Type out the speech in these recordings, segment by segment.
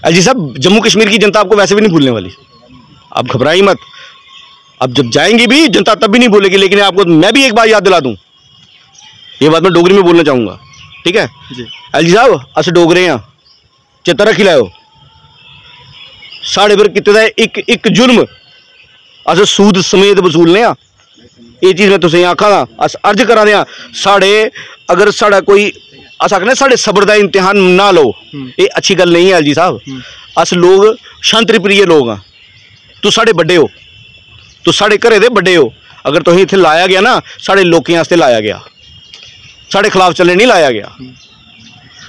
अजी साहब, जम्मू कश्मीर की जनता आपको वैसे भी नहीं भूलने वाली, आप घबराइए मत। अब जब जाएंगे भी जनता तब भी नहीं भूलेगी, लेकिन आपको मैं भी एक बार याद दिला दूं, ये बात मैं डोगरी में बोलना चाहूँगा, ठीक है जी। अजी साहब, अस डोगरे हैं, चेता रखी लैओ, साढ़े पर कितने एक एक जुर्म अस सूद समेत वसूलने, ये चीज़ मैं तुसें आखा दा, अस अर्ज करा दे साढ़े, अगर साढ़ा कोई अस आखने साढ़े सबर का इम्तिहान ना लो, ये अच्छी गल नहीं है जी साहब। अस लोग शांति प्रिय लोग हाँ, तू साढ़े बड़े हो, तू साढ़े घरे दे बड़े हो, अगर तुसीं इत्थे लाया गया ना, साढ़े लोकें आस्ते लाया गया, साढ़े खिलाफ चलने नहीं लाया गया।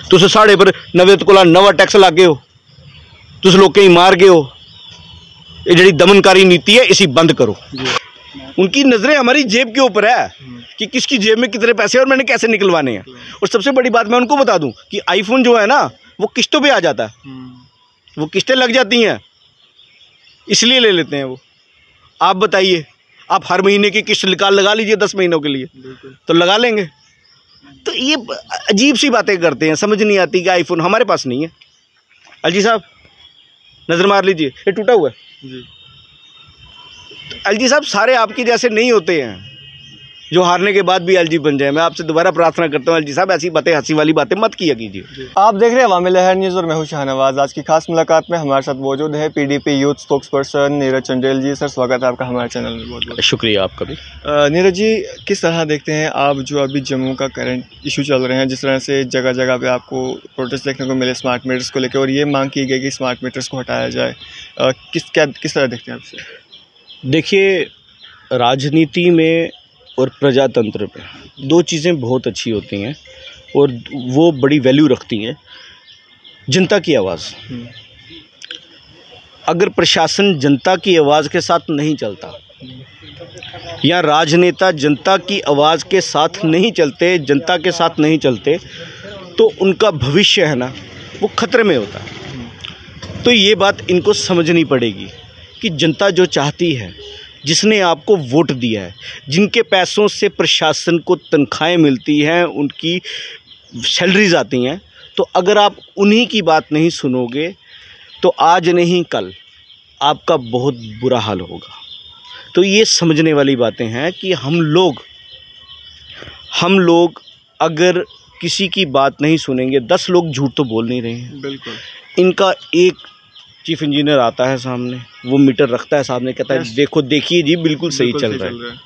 तुस साढ़े पर नवे कोला नवा टैक्स लागे हो, तुस लोकें ही मार गए हो, ये जी दमनकारी नीति है इसी बंद करो। उनकी नज़रें हमारी जेब के ऊपर है कि किसकी जेब में कितने पैसे और मैंने कैसे निकलवाने हैं। और सबसे बड़ी बात मैं उनको बता दूं कि आईफोन जो है ना वो किस्तों पे आ जाता है, वो किस्तें लग जाती हैं इसलिए ले लेते हैं वो। आप बताइए, आप हर महीने की किस्त लगा लीजिए 10 महीनों के लिए, तो लगा लेंगे। तो ये अजीब सी बातें करते हैं, समझ नहीं आती कि आईफोन हमारे पास नहीं है। अलजी साहब नज़र मार लीजिए, ये टूटा हुआ है। एलजी साहब सारे आपके जैसे नहीं होते हैं जो हारने के बाद भी एलजी बन जाए। मैं आपसे दोबारा प्रार्थना करता हूँ एलजी साहब, ऐसी बातें, हंसी वाली बातें मत किया कीजिए। आप देख रहे हैं अवामी लहर न्यूज़ और मैं हूं शाहनवाज। आज की खास मुलाकात में हमारे साथ मौजूद है PDP youth spokesperson Neeraj Chandel ji. Sir स्वागत है आपका हमारे चैनल में। बहुत बहुत शुक्रिया आपका भी। नीरज जी, किस तरह देखते हैं आप जो अभी जम्मू का करंट इशू चल रहे हैं, जिस तरह से जगह जगह पे आपको प्रोटेस्ट देखने को मिले स्मार्ट मीटर्स को लेकर, और ये मांग की गई कि स्मार्ट मीटर्स को हटाया जाए, किस तरह देखते हैं आपसे? देखिए, राजनीति में और प्रजातंत्र में दो चीज़ें बहुत अच्छी होती हैं और वो बड़ी वैल्यू रखती हैं। जनता की आवाज़, अगर प्रशासन जनता की आवाज़ के साथ नहीं चलता या राजनेता जनता की आवाज़ के साथ नहीं चलते, जनता के साथ नहीं चलते, तो उनका भविष्य है ना वो खतरे में होता है। तो ये बात इनको समझनी पड़ेगी कि जनता जो चाहती है, जिसने आपको वोट दिया है, जिनके पैसों से प्रशासन को तनख्वाहें मिलती हैं, उनकी सैलरीज आती हैं, तो अगर आप उन्हीं की बात नहीं सुनोगे तो आज नहीं कल आपका बहुत बुरा हाल होगा। तो ये समझने वाली बातें हैं कि हम लोग अगर किसी की बात नहीं सुनेंगे, 10 लोग झूठ तो बोल नहीं रहे हैं। बिल्कुल। इनका एक चीफ इंजीनियर आता है सामने, वो मीटर रखता है सामने, कहता है देखो देखिए जी बिल्कुल सही चल रहा है,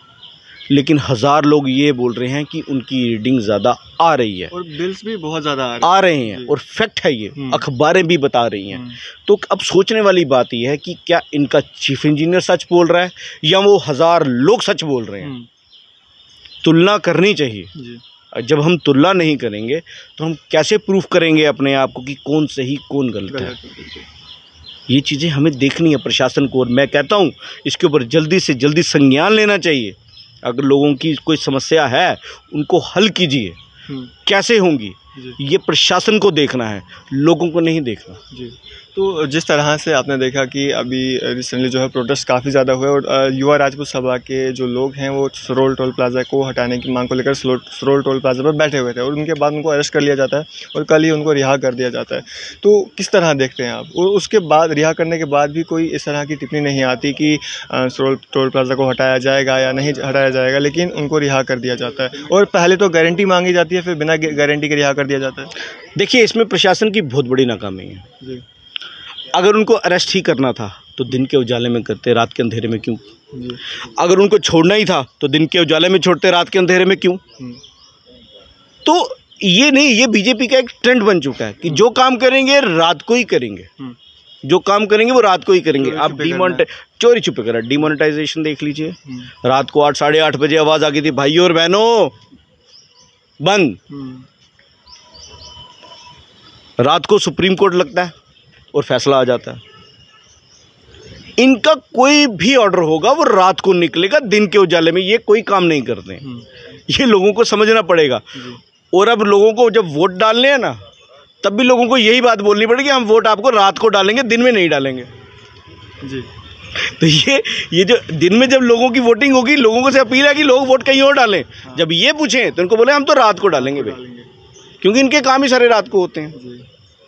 लेकिन 1000 लोग ये बोल रहे हैं कि उनकी रीडिंग ज़्यादा आ रही है और बिल्स भी बहुत ज़्यादा आ रहे हैं और फैक्ट है ये, अखबारें भी बता रही हैं। तो अब सोचने वाली बात यह है कि क्या इनका चीफ इंजीनियर सच बोल रहा है या वो 1000 लोग सच बोल रहे हैं। तुलना करनी चाहिए। जब हम तुलना नहीं करेंगे तो हम कैसे प्रूफ करेंगे अपने आप को कि कौन सही कौन गलत है। ये चीज़ें हमें देखनी है प्रशासन को, और मैं कहता हूँ इसके ऊपर जल्दी से जल्दी संज्ञान लेना चाहिए। अगर लोगों की कोई समस्या है उनको हल कीजिए। कैसे होंगी ये प्रशासन को देखना है, लोगों को नहीं देखना। जी। तो जिस तरह से आपने देखा कि अभी रिसेंटली जो है प्रोटेस्ट काफ़ी ज़्यादा हुए और युवा राजपूत सभा के जो लोग हैं वो सरोल टोल प्लाजा को हटाने की मांग को लेकर सरोल टोल प्लाजा पर बैठे हुए थे और उनके बाद उनको अरेस्ट कर लिया जाता है और कल ही उनको रिहा कर दिया जाता है। तो किस तरह देखते हैं आप? और उसके बाद रिहा करने के बाद भी कोई इस तरह की टिप्पणी नहीं आती कि सरोल टोल प्लाजा को हटाया जाएगा या नहीं हटाया जाएगा, लेकिन उनको रिहा कर दिया जाता है। और पहले तो गारंटी मांगी जाती है, फिर बिना गारंटी के रिहा कर दिया जाता है। देखिए, इसमें प्रशासन की बहुत बड़ी नाकामी है। जी। अगर उनको अरेस्ट ही करना था तो दिन के उजाले में करते, रात के अंधेरे में क्यों? अगर उनको छोड़ना ही था तो दिन के उजाले में छोड़ते, रात के अंधेरे में क्यों? तो ये नहीं, ये बीजेपी का एक ट्रेंड बन चुका है कि जो काम करेंगे रात को ही करेंगे, जो काम करेंगे वो रात को ही करेंगे। आप चोरी छुपे करा, डिमोनेटाइजेशन देख लीजिए। रात को 8 साढ़े 8 बजे आवाज़ आ गई थी, भाइयों और बहनों बंद। रात को सुप्रीम कोर्ट लगता है और फैसला आ जाता है। इनका कोई भी ऑर्डर होगा वो रात को निकलेगा, दिन के उजाले में ये कोई काम नहीं करते हैं। ये लोगों को समझना पड़ेगा। और अब लोगों को जब वोट डालने हैं ना, तब भी लोगों को यही बात बोलनी पड़ेगी, हम वोट आपको रात को डालेंगे, दिन में नहीं डालेंगे। जी। तो ये जो दिन में जब लोगों की वोटिंग होगी, लोगों को से अपील है कि लोग वोट कहीं और डालें। जब ये पूछें तो उनको बोले हम तो रात को डालेंगे भाई, क्योंकि इनके काम ही सारे रात को होते हैं।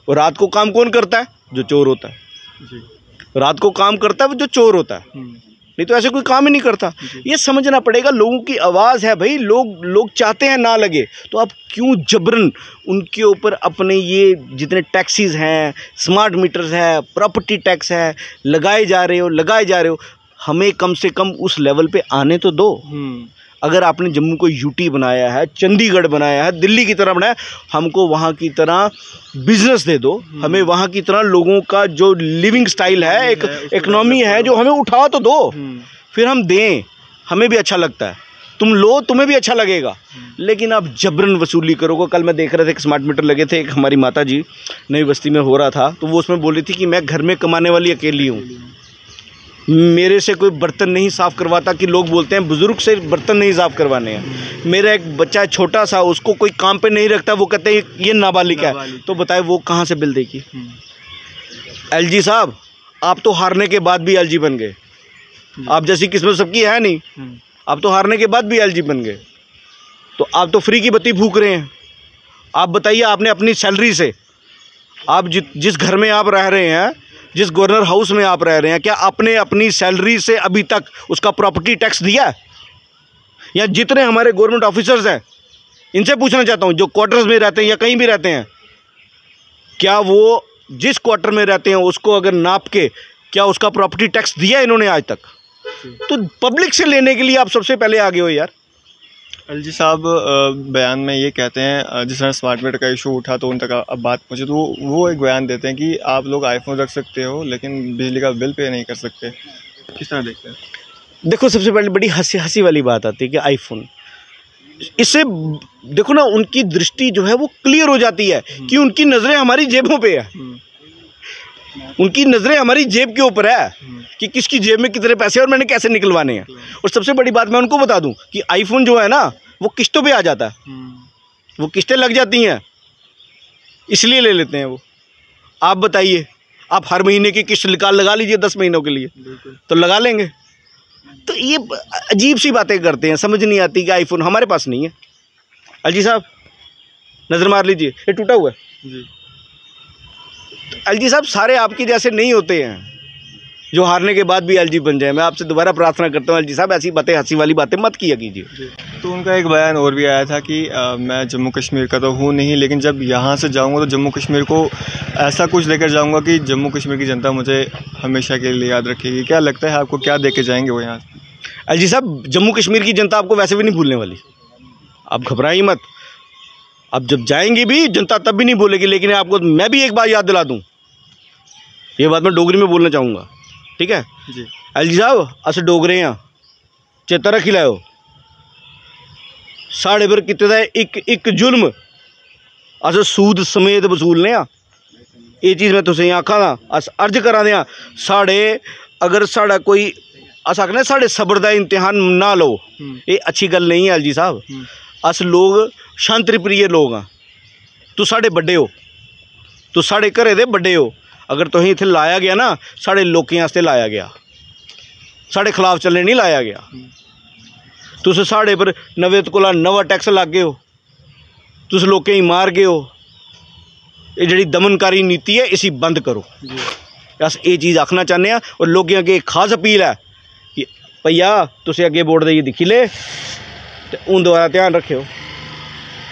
और रात को काम कौन करता है? जो चोर होता है, जी। रात को काम करता है वो जो चोर होता है, नहीं तो ऐसे कोई काम ही नहीं करता। ये समझना पड़ेगा, लोगों की आवाज़ है भाई, लोग चाहते हैं ना लगे, तो आप क्यों जबरन उनके ऊपर अपने ये जितने टैक्सीज हैं, स्मार्ट मीटर्स है, प्रॉपर्टी टैक्स है, लगाए जा रहे हो। हमें कम से कम उस लेवल पे आने तो दो। अगर आपने जम्मू को यूटी बनाया है, चंडीगढ़ बनाया है, दिल्ली की तरह बनाया, हमको वहाँ की तरह बिजनेस दे दो, हमें वहाँ की तरह लोगों का जो लिविंग स्टाइल है, एक इकनॉमी है, जो हमें उठा तो दो, फिर हम दें, हमें भी अच्छा लगता है। तुम लो, तुम्हें भी अच्छा लगेगा, लेकिन आप जबरन वसूली करोगे। कल मैं देख रहा था एक स्मार्ट मीटर लगे थे, एक हमारी माता जी नई बस्ती में हो रहा था, तो वो उसमें बोल रही थी कि मैं घर में कमाने वाली अकेली हूँ, मेरे से कोई बर्तन नहीं साफ़ करवाता, कि लोग बोलते हैं बुज़ुर्ग से बर्तन नहीं साफ़ करवाने हैं। मेरा एक बच्चा है छोटा सा, उसको कोई काम पे नहीं रखता, वो कहते हैं ये नाबालिग है, तो बताए वो कहाँ से बिल देगी। एलजी साहब, आप तो हारने के बाद भी एलजी बन गए, आप जैसी किस्मत सबकी है नहीं, आप तो हारने के बाद भी एलजी बन गए, तो आप तो फ्री की बत्ती फूक रहे हैं। आप बताइए, आपने अपनी सैलरी से, आप जिस घर में आप रह रहे हैं, जिस गवर्नर हाउस में आप रह रहे हैं, क्या आपने अपनी सैलरी से अभी तक उसका प्रॉपर्टी टैक्स दिया है? या जितने हमारे गवर्नमेंट ऑफिसर्स हैं, इनसे पूछना चाहता हूं, जो क्वार्टर्स में रहते हैं या कहीं भी रहते हैं, क्या वो जिस क्वार्टर में रहते हैं उसको अगर नाप के, क्या उसका प्रॉपर्टी टैक्स दिया इन्होंने आज तक? तो पब्लिक से लेने के लिए आप सबसे पहले आगे हो यार। एलजी साहब बयान में ये कहते हैं, जिस तरह स्मार्ट मीटर का इशू उठा तो उन तक अब बात पहुंची, तो वो एक बयान देते हैं कि आप लोग आईफोन रख सकते हो लेकिन बिजली का बिल पे नहीं कर सकते। किस तरह देखते हैं? देखो, सबसे पहले बड़ी हंसी वाली बात आती है कि आईफोन, इससे देखो ना, उनकी दृष्टि जो है वो क्लियर हो जाती है कि उनकी नज़रें हमारी जेबों पे है, उनकी नज़रें हमारी जेब के ऊपर है कि किसकी जेब में कितने पैसे और मैंने कैसे निकलवाने हैं। और सबसे बड़ी बात मैं उनको बता दूं कि आईफोन जो है ना, वो किस्तों पे आ जाता है, वो किस्तें लग जाती हैं, इसलिए ले लेते हैं वो। आप बताइए, आप हर महीने की किस्त लगा लीजिए 10 महीनों के लिए, तो लगा लेंगे। तो ये अजीब सी बातें करते हैं, समझ नहीं आती कि आईफोन हमारे पास नहीं है। एलजी साहब, नज़र मार लीजिए, ये टूटा हुआ है जी। एलजी साहब, सारे आपके जैसे नहीं होते हैं जो हारने के बाद भी एलजी बन जाए। मैं आपसे दोबारा प्रार्थना करता हूँ, एलजी साहब, ऐसी बातें, हंसी वाली बातें मत किया कीजिए। तो उनका एक बयान और भी आया था कि मैं जम्मू कश्मीर का तो हूँ नहीं, लेकिन जब यहाँ से जाऊँगा तो जम्मू कश्मीर को ऐसा कुछ लेकर जाऊँगा कि जम्मू कश्मीर की जनता मुझे हमेशा के लिए याद रखेगी। क्या लगता है आपको, क्या दे के जाएंगे वो यहाँ? एलजी साहब, जम्मू कश्मीर की जनता आपको वैसे भी नहीं भूलने वाली, आप घबराइए मत। अब जब जाएंगे भी जनता तब भी नहीं भूलेगी, लेकिन आपको मैं भी एक बार याद दिला दूँ, ये बात मैं डोगरी में बोलना चाहूँगा, ठीक है जी। एलजी साहब, अस डोगरे हाँ, चेता रखी लाओ, साढ़े पर किते दा एक जुल्म अस सूद समेत वसूलने आ। ये चीज़ मैं तुसें आखा दा, अस अर्ज करा दे, साढ़े अगर साढ़ा कोई अस आखने साढ़े सबर दा इम्तिहान ना लो, ये अच्छी गल नहीं है एलजी साहब। अस लोग शांति प्रिय लोग हाँ, तू साढ़े बड्डे हो, तू साढ़े घरे दे बड्डे हो, अगर तुसें इत्थे लाया गया ना, साढ़े लोकें आस्ते लाया गया, साढ़े खिलाफ चलने नहीं लाया गया। तुस साढ़े पर नवे कोला नवा टैक्स ला गए हो, तुस लोकें ही मार गए हो। ये जिहड़ी दमनकारी नीति है, इसी बंद करो। अस ये चीज़ आखना चाहते हैं। और लोगों अगे खास अपील है कि भैया तुस अगे वोट देइयै दिक्खी ले, ते हून दोबारा ध्यान रखियो,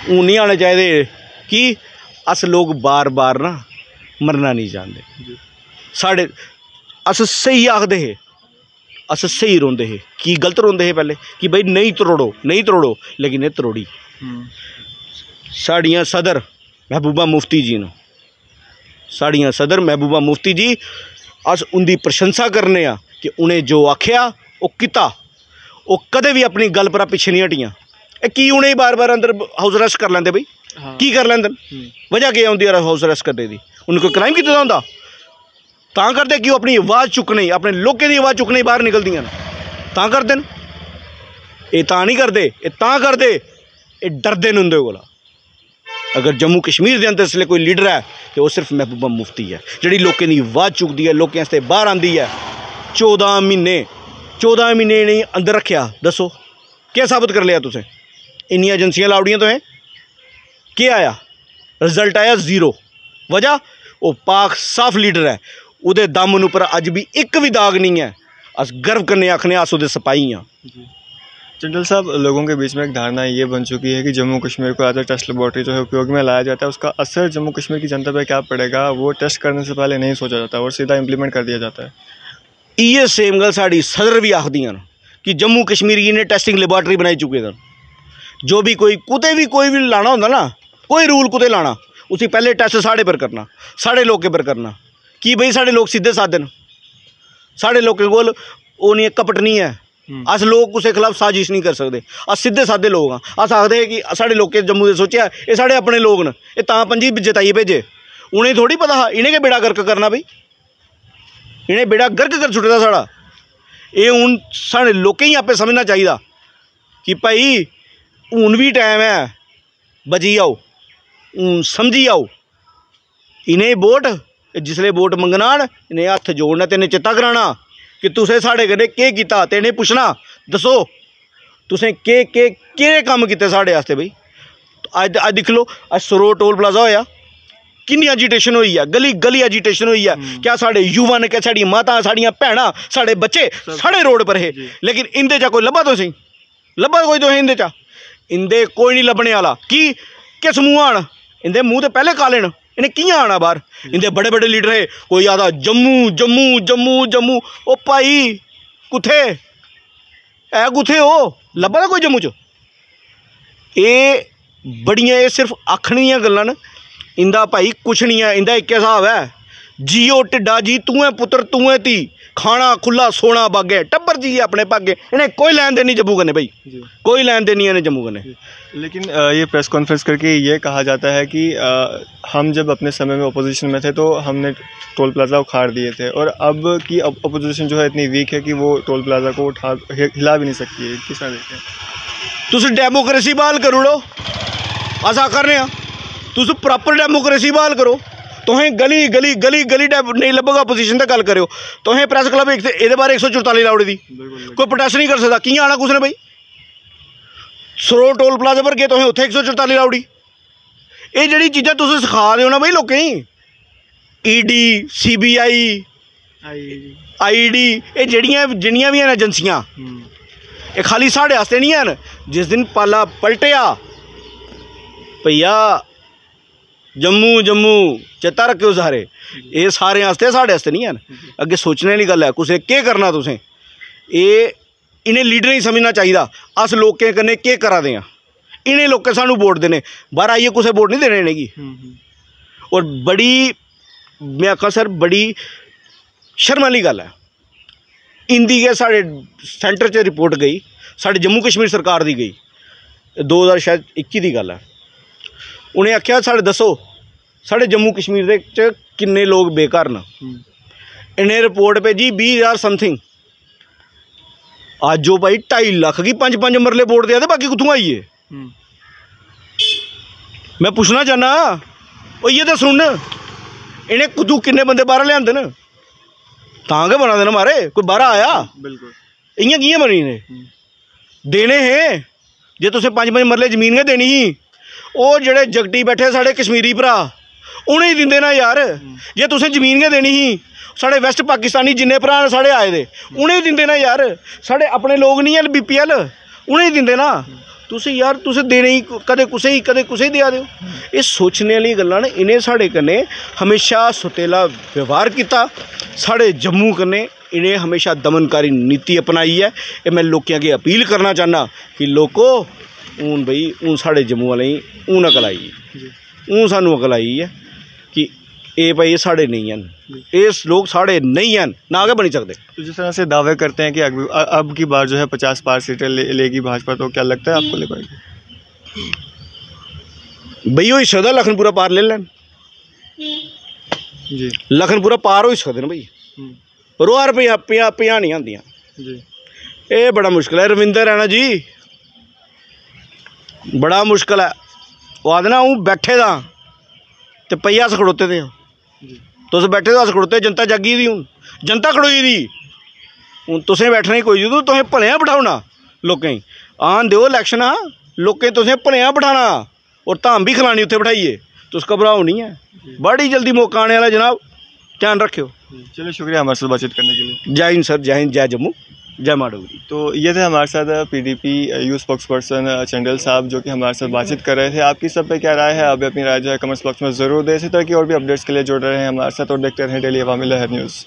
हून नहीं आने चाहिए कि अस लोग बार बार ना मरना नहीं चाहते। साढ़े अस सही आखदे हे, अस सही रोंदे हे, कि गलत रोंदे हे पहले कि भाई नहीं तरोड़ो, लेकिन ये तरोड़ी। साड़ियाँ सदर महबूबा मुफ्ती जी ने, साड़ियाँ सदर महबूबा मुफ्ती जी, अस उनकी प्रशंसा करने आ कि उन्हें जो आख्या वो किता, वो कदे भी अपनी गल पर पिछे नहीं हटियाँ। कि उन्हें बार बार अंदर हाउस अरेस्ट कर लेंदे बई, की कर लेंदे, वजह क्या होंदी हाउस अरेस्ट करने की? उन्हें कोई क्राइम किया होंदा तां करदे कि वो अपनी आवाज़ चुकने, अपने लोगों की आवाज़ चुकने बाहर निकलदियां तां करदे न। ये तां नहीं करदे, ये तां करदे, ये डरदे न उंदे कोला। अगर जम्मू कश्मीर के अंदर इसलिए कोई लीडर है तो वो सिर्फ महबूबा मुफ्ती है, जिहड़ी लोगों की आवाज़ चुकती है, लोगों आस्ते बाहर आती है। 14 महीने इन्हें अंदर रखा, दसो क्या साबित कर लिया तुसें? इन्नियां एजेंसियां लाउड़ियां तो हैं, क्या आया? रिजल्ट आया 0। वजह वो पाक साफ लीडर है, उहदे दामन उपर अज भी एक भी दाग नहीं है। अस गर्व करने आखने अस उहदे सिपाही हाँ। जनरल साहब, लोगों के बीच में एक धारणा ये बन चुकी है कि जम्मू कश्मीर को एज अ टेस्ट लेबॉर्ट्री जो है उपयोग में लाया जाता है, उसका असर जम्मू कश्मीर की जनता पर क्या पड़ेगा वो टेस्ट करने से पहले नहीं सोचा जाता और सीधा इंप्लीमेंट कर दिया जाता है। ये सेम गल साड़ी सदर भी आखदियां कि जम्मू कश्मीर की ने टेस्टिंग लेबॉर्ट्री बनाई चुके थे। जो भी कोई भी लाना होंदा ना, कोई रूल कुते लाना, उसी पहले टेस्ट साढ़े पर करना, साढ़े लोगों पर करना कि भाई साढ़े लोग सीधे साधे न, साढ़े लोगों को वो नहीं कपट नहीं है। अस लोग कुछ खिलाफ साजिश नहीं कर सकते, अस सीधे साधे लोग हाँ। अस आखते कि साढ़े लोग जम्मू के सोचा ये साढ़े अपने लोग न, ये तां पंजी जिताइए भेजे, उन्हें थोड़ी पता हा इन्हें के बेड़ा गर्क करना, भाई इन्हें बेड़ा गर्क कर छुटे साढ़ा। ये हूँ साढ़े लोकें ही आपे समझना चाहिए कि भाई हूँ भी टाइम है, बची आओ, हूँ समझी आओ। इन्हें वोट जिसले वोट मंगना इन्हें हत्थ जोड़ना ते इन्हें चेता कराना कि तुसें साढ़े कन्नै केह् कीता, ते इन्हें पुछना दसो तुसें केह् कम्म कीते साढ़े आस्ते। भाई अज दिक्ख लो, अज सरोर टोल प्लाजा होया, किन्नी एजिटेशन हुई है, गली गली एजिटेशन हुई है। क्या साढ़े युवा ने, क्या साड़ी माता, साड़ियाँ भैनां, साढ़े बच्चे साढ़े रोड पर है, लेकिन इंदे चा कोई लब्भा तो सही, लब्भा कोई तो है इंदे चा, इंदे कोई नहीं लब्भने वाला। कि किस मूँह आन, इंदे मूँह तो पहले काले न, इन्हें कियां आना बाहर। इंदे बड़े बड़े लीडर है, कोई आदा जम्मू जम्मू जम्मू जम्मू, ओ भाई कुत्थे है, कुत्थे हो लब्भा दा कोई जम्मू च। ये बड़ियां ये सिर्फ आखने दियां गल्लां न, इंदा भाई कुछ नहीं है। इंदा एक हिसाब है, जियो टिड्डा जी तूं है पुत्र तूं है धी, खाना खुला सोना बागे, टब्बर जी अपने भागे, इन्हें कोई लैन देन नहीं जम्मू कन्नै, भाई कोई लैन देन नहीं है जम्मू कन्नै। लेकिन ये प्रेस कॉन्फ्रेंस करके ये कहा जाता है कि हम जब अपने समय में अपोजिशन में थे तो हमने टोल प्लाजा उखाड़ दिए थे, और अब की अपोजिशन जो है इतनी वीक है कि वो टोल प्लाजा को हिला भी नहीं सकती है। किस तरह देखते हैं? तुस डेमोक्रेसी बहाल करो लो, अस आखर रहे हैं तुस प्रॉपर डेमोक्रेसी बहाल करो। तुहें गली गली गली गली नहीं लभगा अपोजिशन तक गल करो, तुहें प्रेस क्लब ये बारे 144 लाउड़ी दी कोई प्रोटेस्ट नहीं कर सकता। कियां आना कुछ ने भाई, सरोर टोल प्लाजा पर गए तुहें उत्थे 144 लाउड़ी। ये जड़ी चीज़ां तुस सिखा रहे हो ना भाई लोकें ही, ईडी CBI ID ये जिहड़ियां भी हैं एजेंसियां, ये खाली साढ़े आस्ते नहीं हैं। जिस दिन पाला पलटिया भैया जम्मू जम्मू चेता रखियो सारे, ये सारे आस्ते साढ़े आस्ते नहीं हैं। अगे सोचने वाली गल है, कुसै केह् करना तुसें, ये इन्हें लीडर ही समझना चाहिए। अस लोकें कन्नै केह् करा दे आं, इन्हें लोकें सानू वोट देने, बाहर आइए कुसै वोट नहीं देने इनेंगी। और बड़ी मैं आखा सर बड़ी शर्म आह्ली गल है, इंदी गै साढ़े सेंटर च रिपोर्ट गई, साढ़े जम्मू कश्मीर सरकार दी गई 2021 की गल है। उन्हें आख्या साढ़े दसो साढ़े जम्मू कश्मीर दे च किन्ने लोग बेघर न, इन्हें रिपोर्ट भेजी 20,000 समथिंग। अज वो भाई 2.5 लाख की 5-5 मरले वोट दिया, बाकी कुत्थों आइए। मैं पूछना चाहना वो ये तो सुन, इन्हें कुतू किन्ने बंदे बाहर लिया न, तां गै बना देना मारे, कोई बाहर आया बिल्कुल इयां कियां बनी ने देने हैं। जे तुसें 5-5 मरले जमीन गै देनी ही, वो जेड़े जगटी बैठे साढ़े कश्मीरी भरा उन्हें ही दिंदे ना यार। जे तुसें जमीन गै देनी ही, साढ़े वेस्ट पाकिस्तानी जिन्ने भरा साढ़े आए दे उन्हें ही दिंदे ना यार। साढ़े अपने लोग नहीं है BPL, उन्हें ही दिंदे ना। तुस यार तुस देने ही कदे कुसै ही कदे कुसै ही देआ दो। ये सोचने वाली गल्लां न, इन्हें साढ़े कन्नै हमेशा सुतेला व्यवहार किया, साढ़े जम्मू कन्नै इन्हें हमेशा दमनकारी नीति अपनाई है। ये मैं लोकें अगे अपील करना चाहना कि लोको हूँ भाई हूँ साढ़े जम्मू वाले हूँ अकल आई, हूँ सानू अकल आई है कि ये भाई साढ़े नहीं हैं, ये लोग साढ़े नहीं हैं, ना आगे बनी सकते। तो जिस तरह से दावे करते हैं कि अब की बार जो है 50 पार सीटें लेगी भाजपा, तो क्या लगता है आपको ले पाएगी? भाई हो सकता लखनपुरा पार ले लैन जी, लखनपुरा पार हो सकते हैं भाई, रोआ रुपया नहीं आंदियां जी। ये बड़ा मुश्किल है रविंदर रैना जी, बड़ा मुश्किल है। वो आदे ना हूँ बैठे दा तो पहिया अस खड़ोते थे, तुस बैठे तो अस खड़ोते, जनता जागी दी, हूँ जनता खड़ोई दी, हूँ तुसें बैठना ही कोई जदूं तुसें भलेआं बिठाओना लोकें आन दो इलैक्शन, लोकें तुसें भलेआं बिठाना और धाम भी खिलानी उत्थे बिठाइए, तुस घबराओ नहीं है, बड़ी जल्दी मौका आने वाला जनाब, ध्यान रखियो। चलिए शुक्रिया हमारे साथ बातचीत करने के लिए। जय हिंद सर, जय हिंद, जय जम्मू, जय माँ डोगरी। तो ये थे हमारे साथ पीडीपी यूथ स्पोक्स पर्सन चंडल साहब, जो कि हमारे साथ बातचीत कर रहे थे। आपकी सब पे क्या राय है, आप भी अपनी राय जो है कमेंट्स बॉक्स में ज़रूर दें। इसी तरह की और भी अपडेट्स के लिए जुड़ रहे हैं हमारे साथ और देखते रहें डेली अवामी लहर न्यूज़।